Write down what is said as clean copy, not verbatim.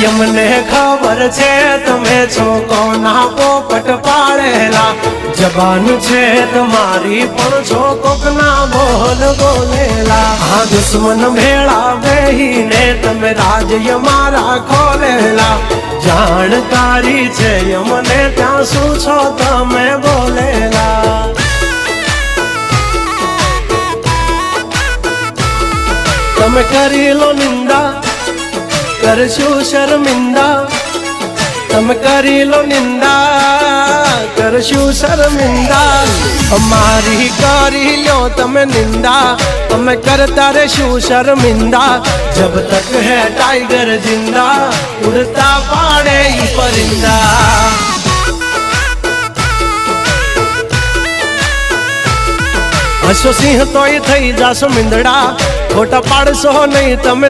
यमने खबर छे तमे छो कोना पोपट पाड़ेला जबान छे तुम्हारी पण छो कोकना बोल बोलेला हाँ दुश्मन भेड़ा बेहीने तमे राज्य मारा खोलेला जानकारी छे यमने त्या शू छो तमे बोलेला तमे करी लो निंदा करशु शर्मिंदा तमे करी लो निंदा करशु शर्मिंदा हमारी करी लो तमे निंदा तमे करता रेशु शर्मिंदा जब तक है टाइगर जिंदा उड़ता पाड़े ही परिंदा हसो सिंह तो थई जासो मिंदड़ा खोटा पाड़शो नहीं तमे